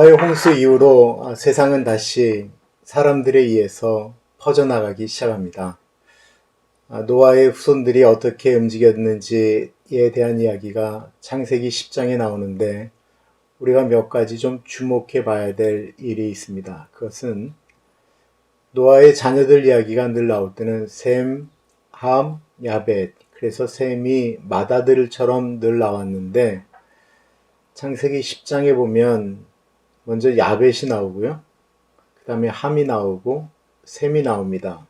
노아의 홍수 이후로 세상은 다시 사람들에 의해서 퍼져나가기 시작합니다. 노아의 후손들이 어떻게 움직였는지에 대한 이야기가 창세기 10장에 나오는데 우리가 몇 가지 좀 주목해 봐야 될 일이 있습니다. 그것은 노아의 자녀들 이야기가 늘 나올 때는 셈, 함, 야벳, 그래서 셈이 맏아들처럼 늘 나왔는데 창세기 10장에 보면 먼저 야벳이 나오고요. 그 다음에 함이 나오고 셈이 나옵니다.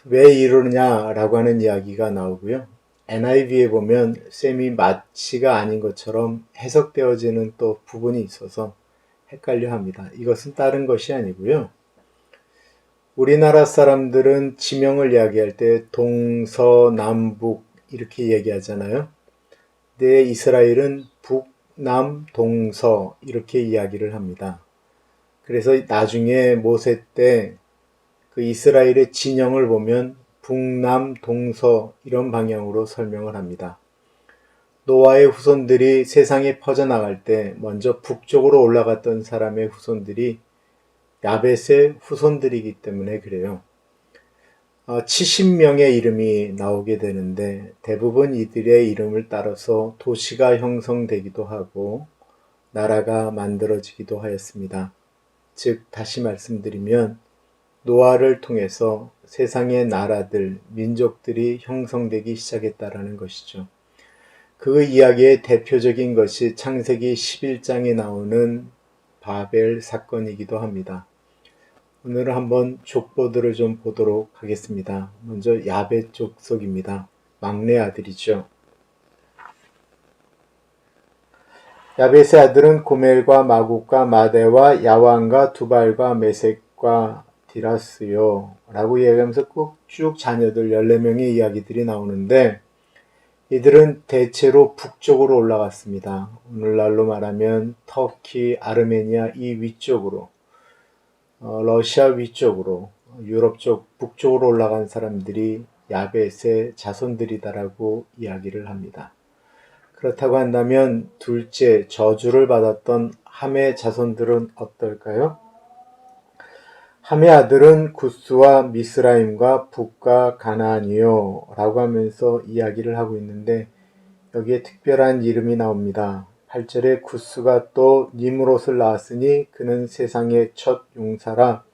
왜 이러느냐라고 하는 이야기가 나오고요. NIV에 보면 셈이 마치가 아닌 것처럼 해석되어지는 또 부분이 있어서 헷갈려 합니다. 이것은 다른 것이 아니고요. 우리나라 사람들은 지명을 이야기할 때 동서남북 이렇게 얘기하잖아요. 근데 이스라엘은 북남 동서 이렇게 이야기를 합니다. 그래서 나중에 모세 때 그 이스라엘의 진영을 보면 북남 동서 이런 방향으로 설명을 합니다. 노아의 후손들이 세상에 퍼져나갈 때 먼저 북쪽으로 올라갔던 사람의 후손들이 야벳의 후손들이기 때문에 그래요. 70명의 이름이 나오게 되는데 대부분 이들의 이름을 따라서 도시가 형성되기도 하고 나라가 만들어지기도 하였습니다. 즉 다시 말씀드리면 노아를 통해서 세상의 나라들, 민족들이 형성되기 시작했다라는 것이죠. 그 이야기의 대표적인 것이 창세기 11장에 나오는 바벨 사건이기도 합니다. 오늘은 한번 족보들을 좀 보도록 하겠습니다. 먼저 야벳 족속입니다. 막내 아들이죠. 야벳의 아들은 고멜과 마국과 마대와 야완과 두발과 메섹과 디라스요 라고 이야기하면서 꼭 쭉 자녀들 14명의 이야기들이 나오는데 이들은 대체로 북쪽으로 올라갔습니다. 오늘날로 말하면 터키, 아르메니아 이 위쪽으로 러시아 위쪽으로 유럽 쪽 북쪽으로 올라간 사람들이 야벳의 자손들이다라고 이야기를 합니다. 그렇다고 한다면 둘째 저주를 받았던 함의 자손들은 어떨까요? 함의 아들은 구스와 미스라임과 북과 가나안이요 라고 하면서 이야기를 하고 있는데 여기에 특별한 이름이 나옵니다. 8절에 구스가 또 니므롯을 낳았으니 그는 세상의 첫 용사라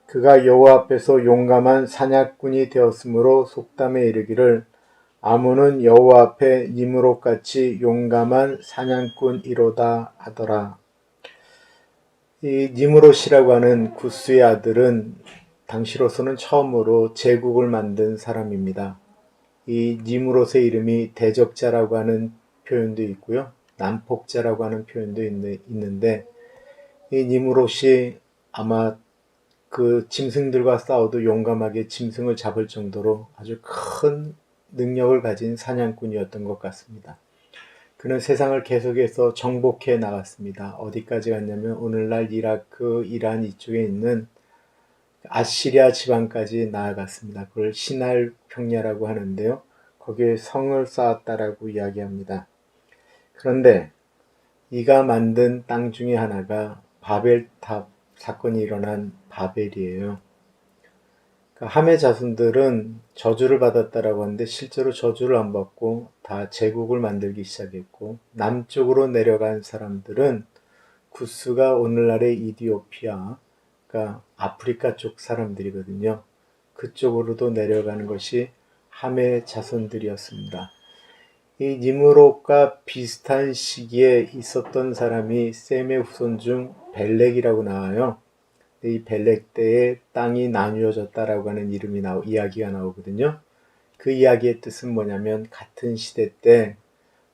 그가 여호와 앞에서 용감한 사냥꾼이 되었으므로 속담에 이르기를 아문은 여호와 앞에 니므롯같이 용감한 사냥꾼이로다 하더라. 이 니므롯이라고 하는 구스의 아들은 당시로서는 처음으로 제국을 만든 사람입니다. 이 니므롯의 이름이 대적자라고 하는 표현도 있고요. 난폭자라고 하는 표현도 있는데 이 니므롯이 아마 그 짐승들과 싸워도 용감하게 짐승을 잡을 정도로 아주 큰 능력을 가진 사냥꾼이었던 것 같습니다. 그는 세상을 계속해서 정복해 나갔습니다. 어디까지 갔냐면 오늘날 이라크, 이란 이쪽에 있는 아시리아 지방까지 나아갔습니다. 그걸 시날 평야라고 하는데요. 거기에 성을 쌓았다라고 이야기합니다. 그런데 이가 만든 땅 중에 하나가 바벨탑 사건이 일어난 바벨이에요. 함의 자손들은 저주를 받았다라고 하는데 실제로 저주를 안 받고 다 제국을 만들기 시작했고 남쪽으로 내려간 사람들은 구스가 오늘날의 이디오피아, 그러니까 아프리카 쪽 사람들이거든요. 그쪽으로도 내려가는 것이 함의 자손들이었습니다. 이 니므롯과 비슷한 시기에 있었던 사람이 셈의 후손 중 벨렉이라고 나와요. 이 벨렉 때에 땅이 나뉘어졌다라고 하는 이야기가 나오거든요. 그 이야기의 뜻은 뭐냐면 같은 시대 때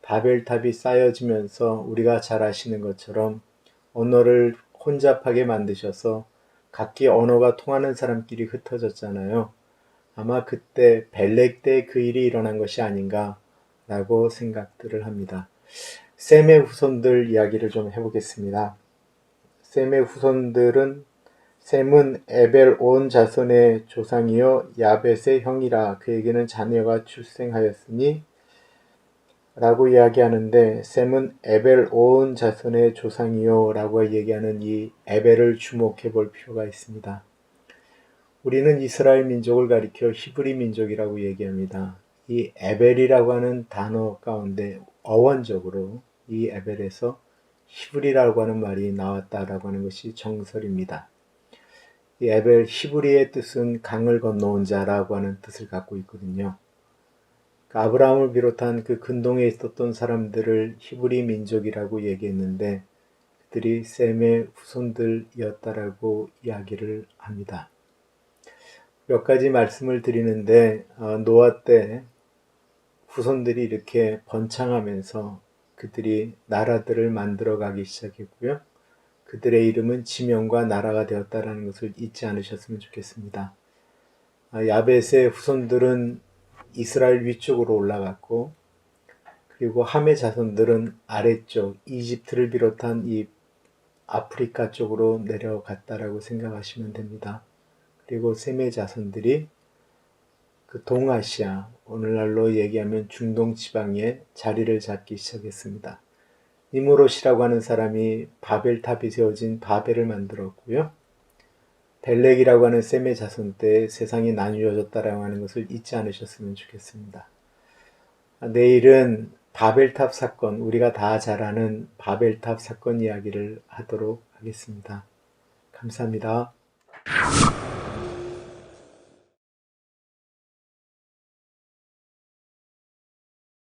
바벨탑이 쌓여지면서 우리가 잘 아시는 것처럼 언어를 혼잡하게 만드셔서 각기 언어가 통하는 사람끼리 흩어졌잖아요. 아마 그때 벨렉 때 그 일이 일어난 것이 아닌가라고 생각들을 합니다. 셈의 후손들 이야기를 좀 해보겠습니다. 셈의 후손들은 셈은 에벨 온 자손의 조상이요 야벳의 형이라 그에게는 자녀가 출생하였으니 라고 이야기하는데 셈은 에벨 온 자손의 조상이요 라고 얘기하는 이 에벨을 주목해 볼 필요가 있습니다. 우리는 이스라엘 민족을 가리켜 히브리 민족이라고 얘기합니다. 이 에벨이라고 하는 단어 가운데 어원적으로 이 에벨에서 히브리라고 하는 말이 나왔다라고 하는 것이 정설입니다. 이 에벨 히브리의 뜻은 강을 건너온 자라고 하는 뜻을 갖고 있거든요. 아브라함을 비롯한 그 근동에 있었던 사람들을 히브리 민족이라고 얘기했는데 그들이 셈의 후손들이었다라고 이야기를 합니다. 몇 가지 말씀을 드리는데 노아 때 후손들이 이렇게 번창하면서 그들이 나라들을 만들어 가기 시작했고요. 그들의 이름은 지명과 나라가 되었다라는 것을 잊지 않으셨으면 좋겠습니다. 야벳의 후손들은 이스라엘 위쪽으로 올라갔고 그리고 함의 자손들은 아래쪽 이집트를 비롯한 이 아프리카 쪽으로 내려갔다라고 생각하시면 됩니다. 그리고 셈의 자손들이 그 동아시아, 오늘날로 얘기하면 중동 지방에 자리를 잡기 시작했습니다. 니무롯이라고 하는 사람이 바벨탑이 세워진 바벨을 만들었고요. 벨렉이라고 하는 셈의 자손 때 세상이 나뉘어졌다라고 하는 것을 잊지 않으셨으면 좋겠습니다. 내일은 바벨탑 사건, 우리가 다 잘 아는 바벨탑 사건 이야기를 하도록 하겠습니다. 감사합니다.